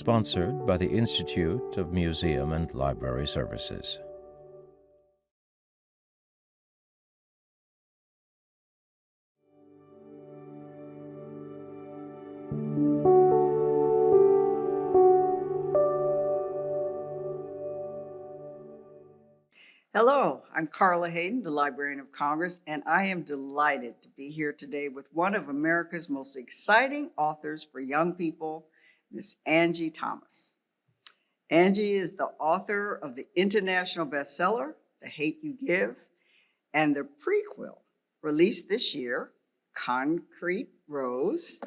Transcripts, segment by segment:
sponsored by the Institute of Museum and Library Services. Hello, I'm Carla Hayden, the Librarian of Congress, and I am delighted to be here today with one of America's most exciting authors for young people, Miss Angie Thomas. Angie is the author of the international bestseller, The Hate You Give, and the prequel released this year, Concrete Rose.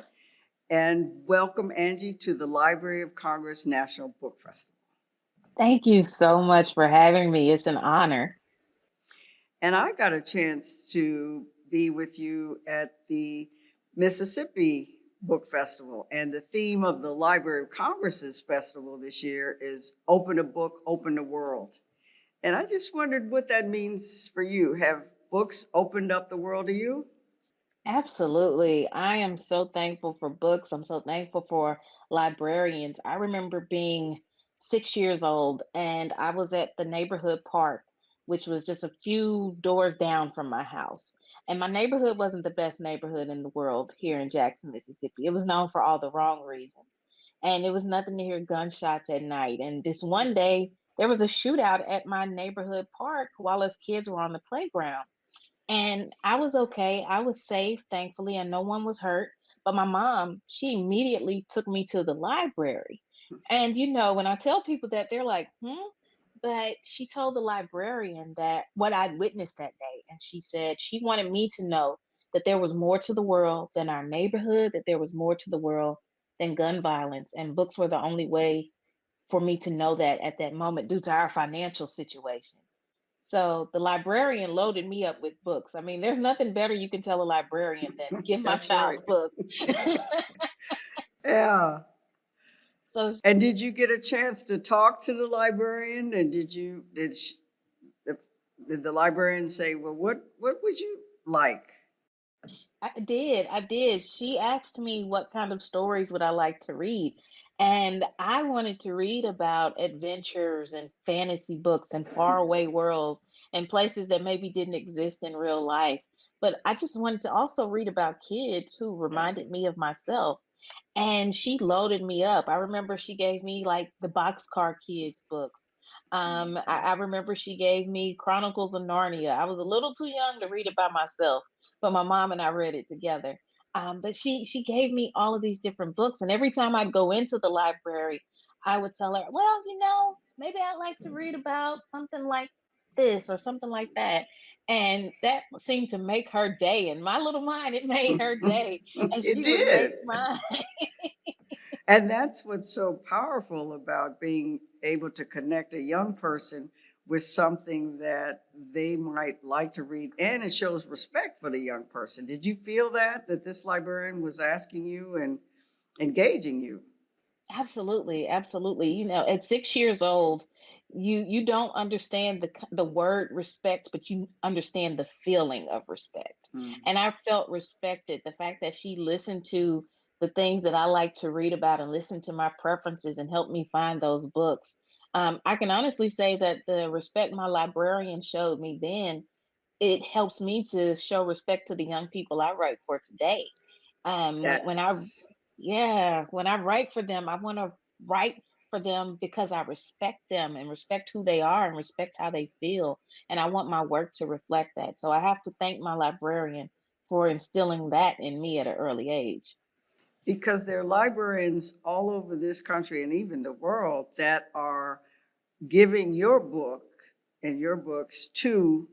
And welcome, Angie, to the Library of Congress National Book Festival. Thank you so much for having me. It's an honor. And I got a chance to be with you at the Mississippi Book Festival. And the theme of the Library of Congress's festival this year is Open a Book, Open the World. And I just wondered what that means for you. Have books opened up the world to you? Absolutely. I am so thankful for books. I'm so thankful for librarians. I remember being 6 years old and I was at the neighborhood park, which was just a few doors down from my house. And my neighborhood wasn't the best neighborhood in the world here in Jackson, Mississippi. It was known for all the wrong reasons. And it was nothing to hear gunshots at night. And this one day, there was a shootout at my neighborhood park while us kids were on the playground. And I was okay. I was safe, thankfully, and no one was hurt. But my mom, she immediately took me to the library. And when I tell people that, they're like, hmm? But she told the librarian that what I'd witnessed that day. And she said she wanted me to know that there was more to the world than our neighborhood, that there was more to the world than gun violence. And books were the only way for me to know that at that moment due to our financial situation. So the librarian loaded me up with books. I mean, there's nothing better you can tell a librarian than give my That's right. child books. Yeah. So And did you get a chance to talk to the librarian? And did the librarian say, well, what would you like? I did. She asked me what kind of stories would I like to read. And I wanted to read about adventures and fantasy books and faraway worlds and places that maybe didn't exist in real life. But I just wanted to also read about kids who reminded me of myself. And she loaded me up. I remember she gave me like the Boxcar Kids books. I remember she gave me Chronicles of Narnia. I was a little too young to read it by myself, but my mom and I read it together. But she gave me all of these different books, and every time I'd go into the library, I would tell her, "Well, maybe I'd like to read about something like this or something like that." And that seemed to make her day. In my little mind, it made her day, and It she would make did. mine. And that's what's so powerful about being able to connect a young person with something that they might like to read. And it shows respect for the young person. Did you feel that this librarian was asking you and engaging you? Absolutely, absolutely. At 6 years old, you don't understand the word respect, but you understand the feeling of respect. Mm. And I felt respected. The fact that she listened to the things that I like to read about and listened to my preferences and helped me find those books. I can honestly say that the respect my librarian showed me then, it helps me to show respect to the young people I write for today. When I That's Yeah, when I write for them, I want to write for them because I respect them and respect who they are and respect how they feel. And I want my work to reflect that. So I have to thank my librarian for instilling that in me at an early age. because there are librarians all over this country and even the world that are giving your book and your books to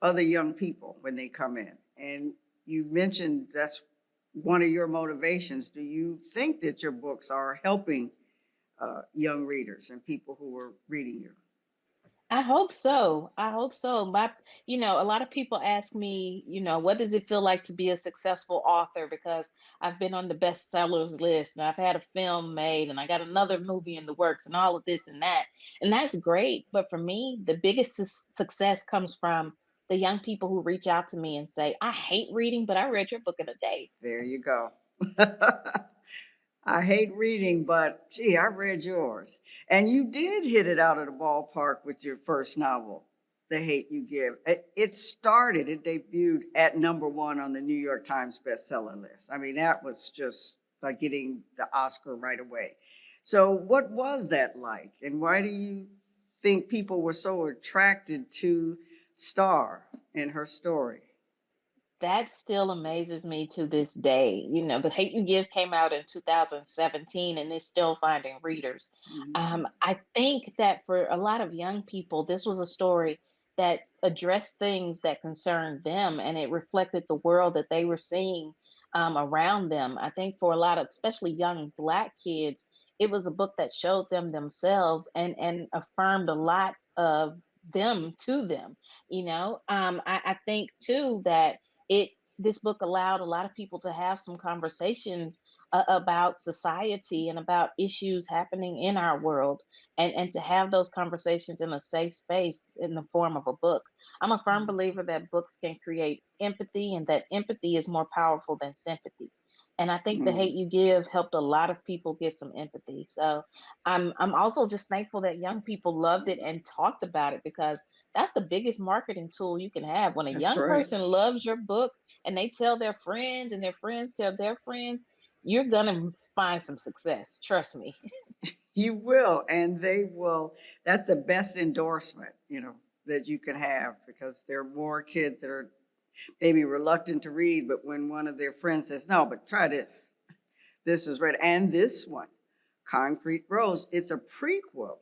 other young people when they come in. And you mentioned that's one of your motivations. Do you think that your books are helping young readers and people who are reading you? I hope so. I hope so. A lot of people ask me, what does it feel like to be a successful author? Because I've been on the bestsellers list and I've had a film made and I got another movie in the works and all of this and that. And that's great. But for me, the biggest success comes from the young people who reach out to me and say, I hate reading, but I read your book in a day. There you go. I hate reading, but gee, I read yours. And you did hit it out of the ballpark with your first novel, The Hate You Give. It debuted at #1 on the New York Times bestseller list. I mean, that was just like getting the Oscar right away. So, what was that like? And why do you think people were so attracted to Star and her story? That still amazes me to this day. You know, The Hate You Give came out in 2017 and is still finding readers. Mhm. I think that for a lot of young people, this was a story that addressed things that concerned them and it reflected the world that they were seeing around them. I think for a lot of, especially young Black kids, it was a book that showed them themselves and affirmed a lot of them to them. I think too that it this book allowed a lot of people to have some conversations about society and about issues happening in our world and to have those conversations in a safe space in the form of a book. I'm a firm believer that books can create empathy and that empathy is more powerful than sympathy. And I think The Hate Mm, You Give helped a lot of people get some empathy. So I'm also just thankful that young people loved it and talked about it because that's the biggest marketing tool you can have. When a that's young right. person loves your book and they tell their friends and their friends tell their friends, you're going to find some success. Trust me. You will, and they will. That's the best endorsement, that you can have because there are more kids that are maybe reluctant to read, but when one of their friends says, "No, but try this. This is right." And this one, Concrete Rose, it's a prequel.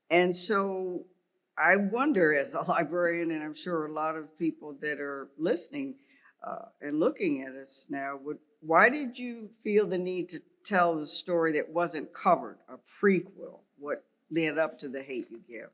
And so I wonder, as a librarian, and I'm sure a lot of people that are listening and looking at us now, why did you feel the need to tell the story that wasn't covered, a prequel? What led up to The Hate You Give?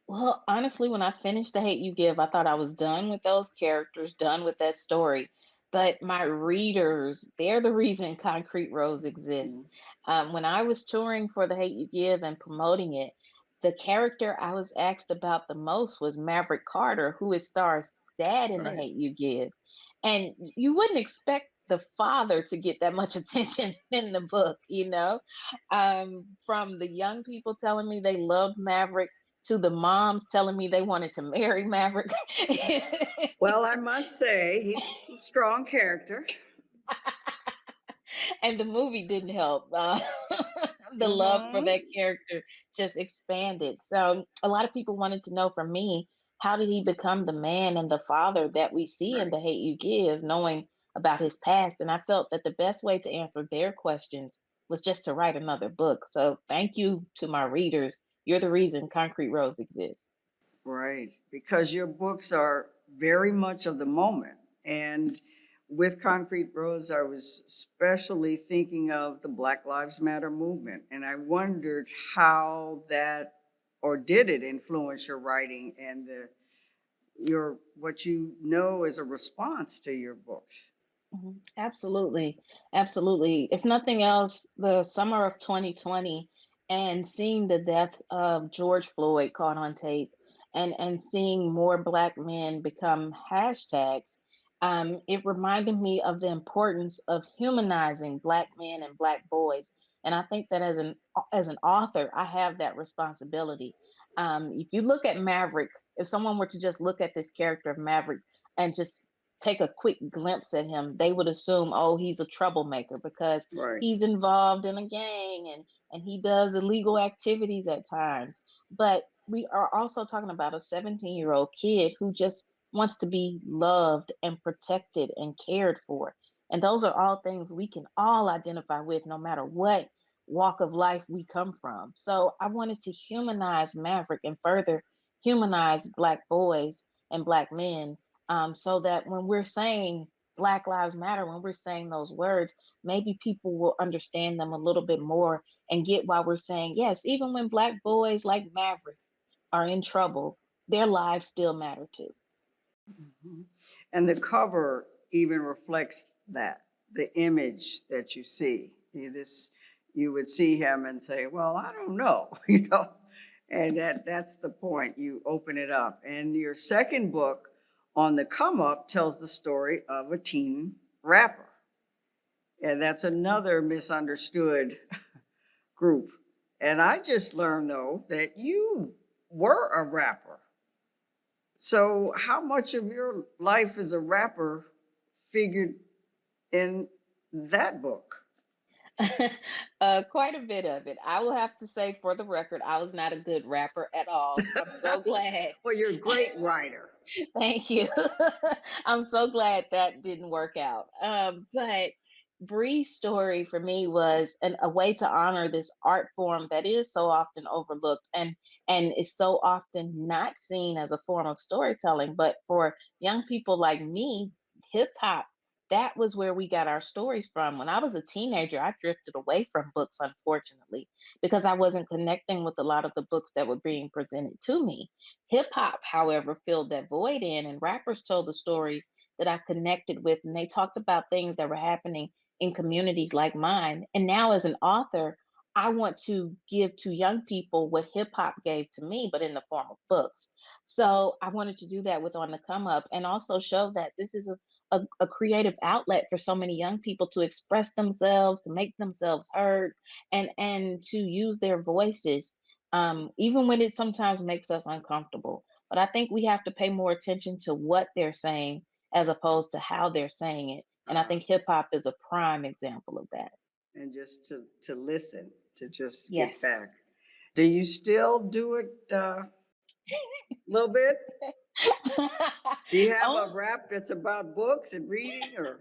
Well, honestly, when I finished The Hate You Give, I thought I was done with those characters, done with that story. But my readers, they're the reason Concrete Rose exists. Mm, When I was touring for The Hate You Give and promoting it, the character I was asked about the most was Maverick Carter, who is Star's dad that's in The right. Hate You Give. And you wouldn't expect the father to get that much attention in the book, from the young people telling me they loved Maverick to the moms telling me they wanted to marry Maverick. Well, I must say, he's a strong character. And the movie didn't help. The love for that Hmm. character just expanded. So a lot of people wanted to know from me, how did he become the man and the father that we see in Right. The Hate You Give, knowing about his past? And I felt that the best way to answer their questions was just to write another book. So thank you to my readers. You're the reason Concrete Rose exists. Right, because your books are very much of the moment. And with Concrete Rose, I was especially thinking of the Black Lives Matter movement. And I wondered how that, or did it influence your writing and your what you know as a response to your books? Absolutely. Absolutely. If nothing else, the summer of 2020 and seeing the death of George Floyd caught on tape and seeing more Black men become hashtags, it reminded me of the importance of humanizing Black men and Black boys. And I think that as an author, I have that responsibility. If you look at Maverick, if someone were to just look at this character of Maverick and just take a quick glimpse at him, they would assume, oh, he's a troublemaker because Right. he's involved in a gang and he does illegal activities at times. But we are also talking about a 17-year-old kid who just wants to be loved and protected and cared for. And those are all things we can all identify with no matter what walk of life we come from. So I wanted to humanize Maverick and further humanize Black boys and Black men, so that when we're saying Black Lives Matter, when we're saying those words, maybe people will understand them a little bit more and get why we're saying, yes, even when Black boys like Maverick are in trouble, their lives still matter too. Mhm. And the cover even reflects that, the image that you see. You would see him and say, "Well, I don't know," and that's the point. You open it up, and your second book, On the Come Up, tells the story of a teen rapper. And that's another misunderstood group. And I just learned, though, that you were a rapper. So, how much of your life as a rapper figured in that book? Quite a bit of it. I will have to say, for the record, I was not a good rapper at all. I'm so glad. Well, you're a great writer. Thank you. I'm so glad that didn't work out. But Bree's story for me was a way to honor this art form that is so often overlooked and is so often not seen as a form of storytelling. But for young people like me, hip hop, that was where we got our stories from. When I was a teenager, I drifted away from books, unfortunately, because I wasn't connecting with a lot of the books that were being presented to me. Hip hop, however, filled that void in, and rappers told the stories that I connected with, and they talked about things that were happening in communities like mine. And now, as an author, I want to give to young people what hip hop gave to me, but in the form of books. So I wanted to do that with On the Come Up and also show that this is a creative outlet for so many young people to express themselves, to make themselves heard, and to use their voices, even when it sometimes makes us uncomfortable. But I think we have to pay more attention to what they're saying as opposed to how they're saying it. And I Uh, think hip hop is a prime example of that. and just to listen, to just get back. Yes. Do you still do it a little bit? Do you have a Oh, rap that's about books and reading, or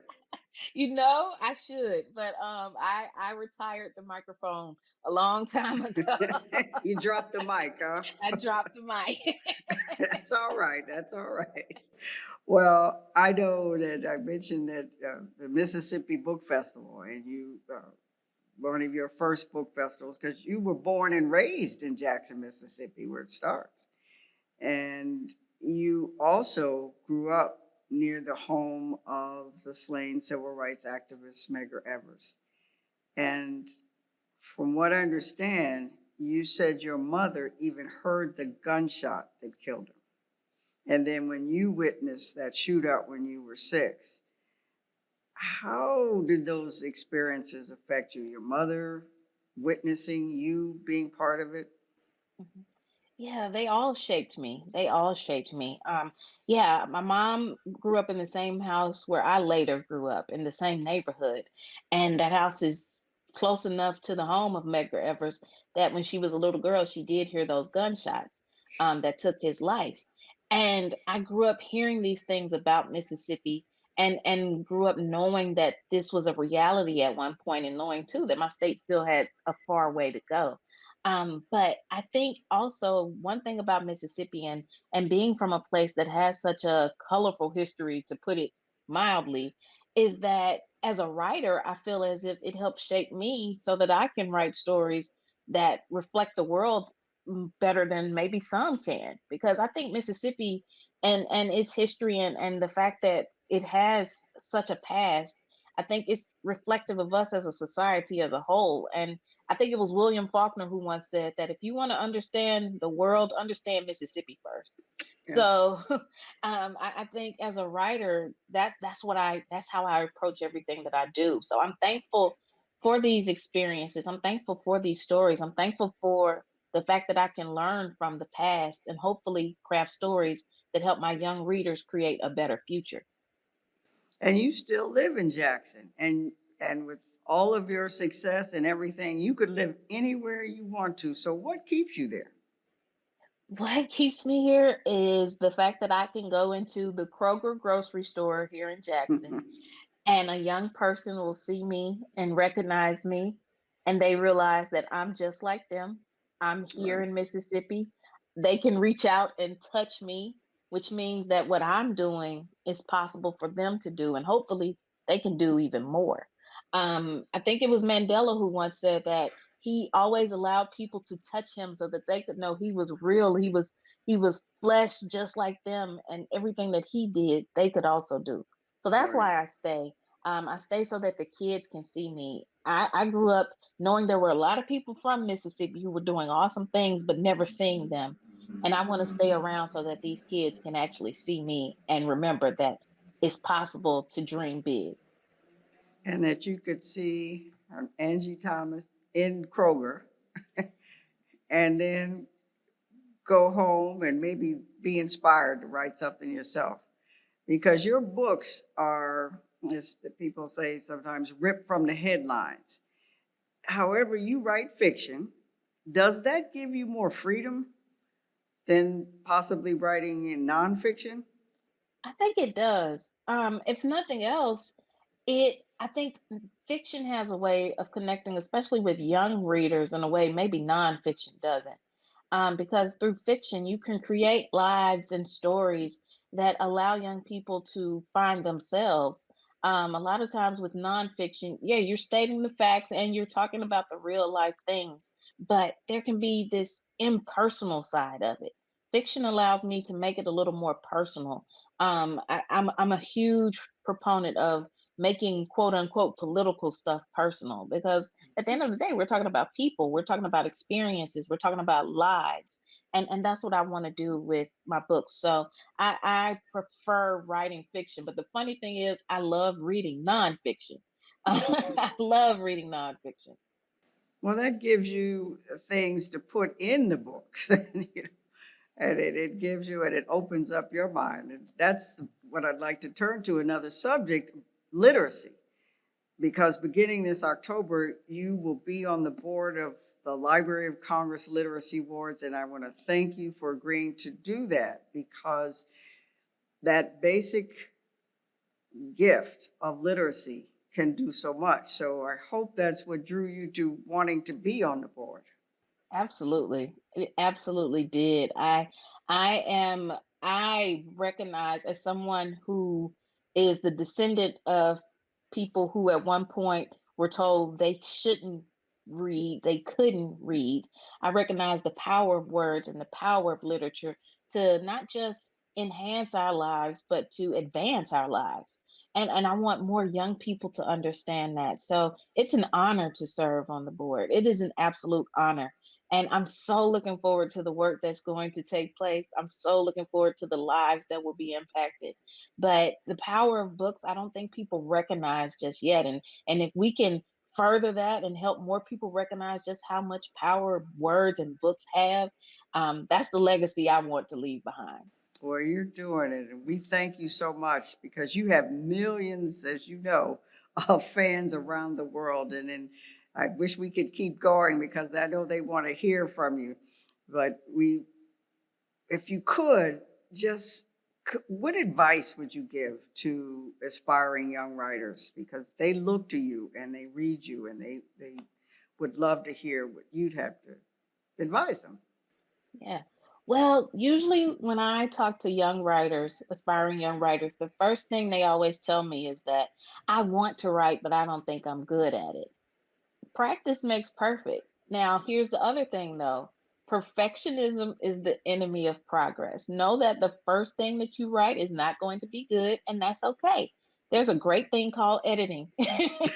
I should, but I retired the microphone a long time ago. you dropped the mic, huh? I dropped the mic. That's all right. That's all right. Well, I know that I mentioned that the Mississippi Book Festival, and you, one of your first book festivals, because you were born and raised in Jackson, Mississippi, where it starts. And you also grew up near the home of the slain civil rights activist Medgar Evers. And from what I understand, you said your mother even heard the gunshot that killed him. And then when you witnessed that shootout when you were 6, how did those experiences affect you? Your mother witnessing you being part of it? Mhm. Yeah, they all shaped me. They all shaped me. Yeah, my mom grew up in the same house where I later grew up in the same neighborhood. And that house is close enough to the home of Medgar Evers that when she was a little girl, she did hear those gunshots that took his life. And I grew up hearing these things about Mississippi and grew up knowing that this was a reality at one point and knowing too that my state still had a far way to go. But I think also one thing about Mississippi and being from a place that has such a colorful history, to put it mildly, is that as a writer, I feel as if it helps shape me so that I can write stories that reflect the world better than maybe some can. Because I think Mississippi and its history and the fact that it has such a past, I think it's reflective of us as a society as a whole. And I think it was William Faulkner who once said that if you want to understand the world, understand Mississippi first. Yeah. So I think as a writer, that's how I approach everything that I do. So I'm thankful for these experiences. I'm thankful for these stories. I'm thankful for the fact that I can learn from the past and hopefully craft stories that help my young readers create a better future. And you still live in Jackson. And with all of your success and everything, you could live anywhere you want to. So what keeps you there? What keeps me here is the fact that I can go into the Kroger grocery store here in Jackson and a young person will see me and recognize me, and they realize that I'm just like them. I'm here Right. in Mississippi. They can reach out and touch me, which means that what I'm doing is possible for them to do, and hopefully they can do even more. I think it was Mandela who once said that he always allowed people to touch him so that they could know he was real. He was flesh just like them, and everything that he did, they could also do. So that's Right. why I stay. I stay so that the kids can see me. I grew up knowing there were a lot of people from Mississippi who were doing awesome things, but never seeing them. And I want to stay around so that these kids can actually see me and remember that it's possible to dream big. and that you could see Angie Thomas in Kroger and then go home and maybe be inspired to write something yourself. Because your books are, as people say sometimes, ripped from the headlines. However, you write fiction. Does that give you more freedom than possibly writing in nonfiction? I think it does. If nothing else, I think fiction has a way of connecting, especially with young readers, in a way maybe nonfiction doesn't. Because through fiction, you can create lives and stories that allow young people to find themselves. A lot of times with nonfiction, yeah, you're stating the facts and you're talking about the real life things, but there can be this impersonal side of it. Fiction allows me to make it a little more personal. I'm a huge proponent of making quote unquote political stuff personal, because at the end of the day, we're talking about people, we're talking about experiences, we're talking about lives, and that's what I want to do with my books. So I prefer writing fiction, but the funny thing is, I love reading nonfiction. I love reading nonfiction. Well, that gives you things to put in the books. And it gives you and it opens up your mind. And that's what I'd like to turn to another subject, literacy. Because beginning this October, you will be on the board of the Library of Congress Literacy Awards. And I want to thank you for agreeing to do that, because that basic gift of literacy can do so much. So I hope that's what drew you to wanting to be on the board. Absolutely. It absolutely did. I recognize, as someone who is the descendant of people who at one point were told they shouldn't read, they couldn't read. I recognize the power of words and the power of literature to not just enhance our lives, but to advance our lives. And I want more young people to understand that. So it's an honor to serve on the board. It is an absolute honor, and I'm so looking forward to the work that's going to take place. I'm so looking forward to the lives that will be impacted. But the power of books, I don't think people recognize just yet. And if we can further that and help more people recognize just how much power words and books have, that's the legacy I want to leave behind. Boy, you're doing it. And we thank you so much, because you have millions, as you know, of fans around the world. And I wish we could keep going, because I know they want to hear from you. But if you could, just what advice would you give to aspiring young writers? Because they look to you and they read you, and they would love to hear what you'd have to advise them. Yeah. Well, usually when I talk to young writers, aspiring young writers, the first thing they always tell me is that I want to write, but I don't think I'm good at it. Practice makes perfect. Now, here's the other thing though. Perfectionism is the enemy of progress. Know that the first thing that you write is not going to be good, and that's okay. There's a great thing called editing.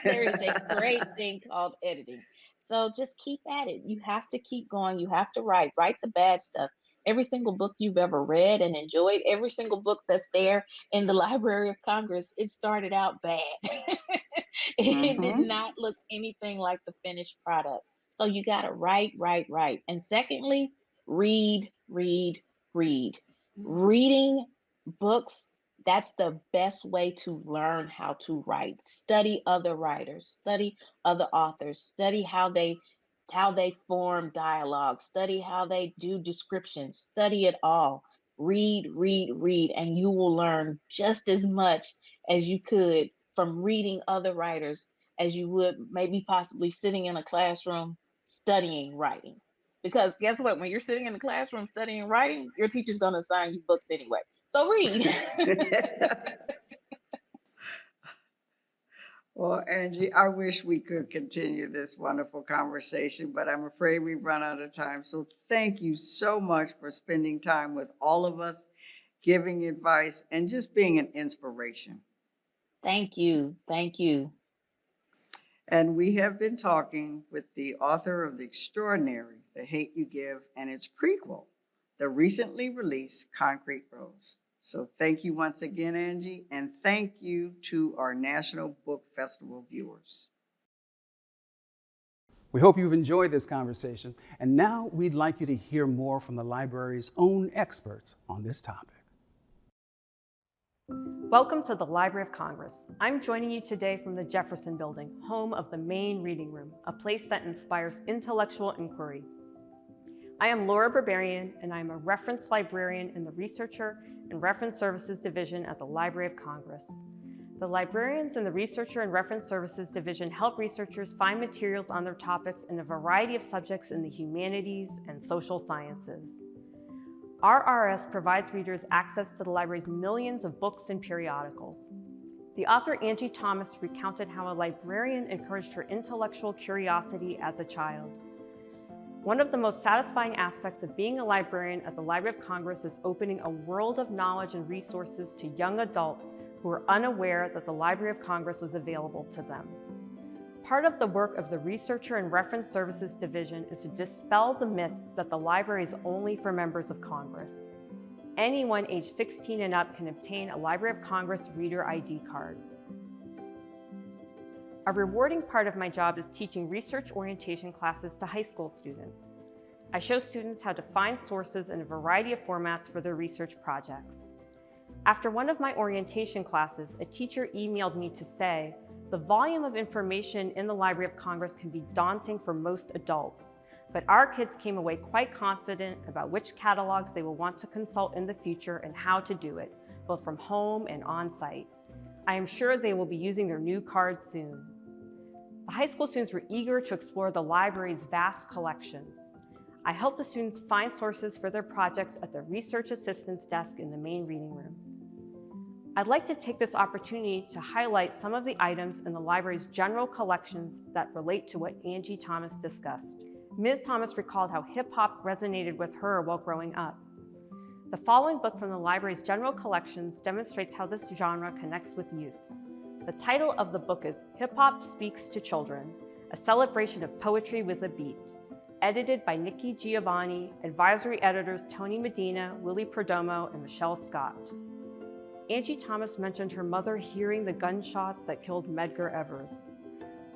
There is a great thing called editing. So just keep at it. You have to keep going. You have to write the bad stuff. Every single book you've ever read and enjoyed, every single book that's there in the Library of Congress, it started out bad. It did Mm-hmm. not look anything like the finished product. So you got to write, write, write. And secondly, read, read, read. Reading books, that's the best way to learn how to write. Study other writers, study other authors, study how they form dialogue, study how they do descriptions, study it all. Read, read, read, and you will learn just as much as you could from reading other writers as you would maybe possibly sitting in a classroom studying writing. Because guess what? When you're sitting in the classroom studying writing, your teacher's going to assign you books anyway. So read. Well, Angie, I wish we could continue this wonderful conversation, but I'm afraid we've run out of time. So thank you so much for spending time with all of us, giving advice, and just being an inspiration. Thank you. Thank you. And we have been talking with the author of The Extraordinary, The Hate You Give, and its prequel, the recently released Concrete Rose. So thank you once again, Angie, and thank you to our National Book Festival viewers. We hope you've enjoyed this conversation, and now we'd like you to hear more from the library's own experts on this topic. Welcome to the Library of Congress. I'm joining you today from the Jefferson Building, home of the main reading room, a place that inspires intellectual inquiry. I am Laura Berberian, and I'm a reference librarian in the Researcher and Reference Services Division at the Library of Congress. The librarians in the Researcher and Reference Services Division help researchers find materials on their topics in a variety of subjects in the humanities and social sciences. RRS provides readers access to the library's millions of books and periodicals. The author Angie Thomas recounted how a librarian encouraged her intellectual curiosity as a child. One of the most satisfying aspects of being a librarian at the Library of Congress is opening a world of knowledge and resources to young adults who were unaware that the Library of Congress was available to them. Part of the work of the Researcher and Reference Services Division is to dispel the myth that the library is only for members of Congress. Anyone age 16 and up can obtain a Library of Congress Reader ID card. A rewarding part of my job is teaching research orientation classes to high school students. I show students how to find sources in a variety of formats for their research projects. After one of my orientation classes, a teacher emailed me to say, "The volume of information in the Library of Congress can be daunting for most adults, but our kids came away quite confident about which catalogs they will want to consult in the future and how to do it, both from home and on-site. I am sure they will be using their new cards soon." The high school students were eager to explore the library's vast collections. I helped the students find sources for their projects at the Research Assistance Desk in the main reading room. I'd like to take this opportunity to highlight some of the items in the library's general collections that relate to what Angie Thomas discussed. Ms. Thomas recalled how hip-hop resonated with her while growing up. The following book from the library's general collections demonstrates how this genre connects with youth. The title of the book is Hip Hop Speaks to Children, a celebration of poetry with a beat, edited by Nikki Giovanni, advisory editors Tony Medina, Willie Perdomo, and Michelle Scott. Angie Thomas mentioned her mother hearing the gunshots that killed Medgar Evers.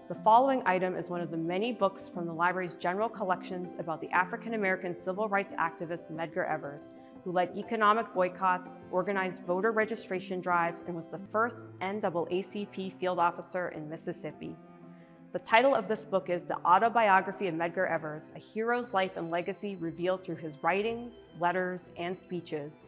The following item is one of the many books from the library's general collections about the African-American civil rights activist Medgar Evers, who led economic boycotts, organized voter registration drives, and was the first NAACP field officer in Mississippi. The title of this book is The Autobiography of Medgar Evers, a hero's life and legacy revealed through his writings, letters, and speeches,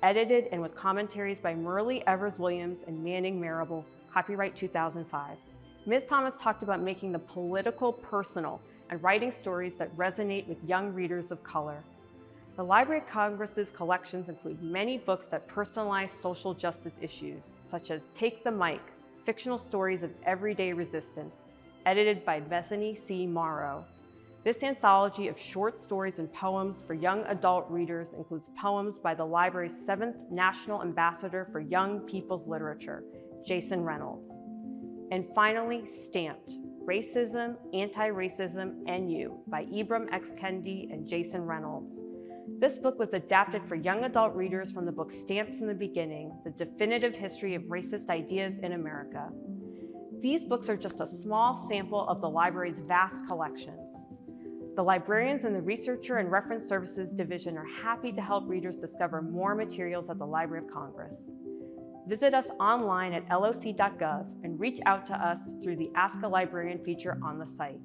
edited and with commentaries by Murley Evers Williams and Manning Marable, copyright 2005. Ms. Thomas talked about making the political personal and writing stories that resonate with young readers of color. The Library of Congress's collections include many books that personalize social justice issues, such as Take the Mic, Fictional Stories of Everyday Resistance, edited by Bethany C. Morrow. This anthology of short stories and poems for young adult readers includes poems by the library's 7th National Ambassador for Young People's Literature, Jason Reynolds. And finally, Stamped, Racism, Anti-Racism, and You by Ibram X. Kendi and Jason Reynolds. This book was adapted for young adult readers from the book Stamped from the Beginning, The Definitive History of Racist Ideas in America. These books are just a small sample of the library's vast collections. The librarians in the Researcher and Reference Services Division are happy to help readers discover more materials at the Library of Congress. Visit us online at loc.gov and reach out to us through the Ask a Librarian feature on the site.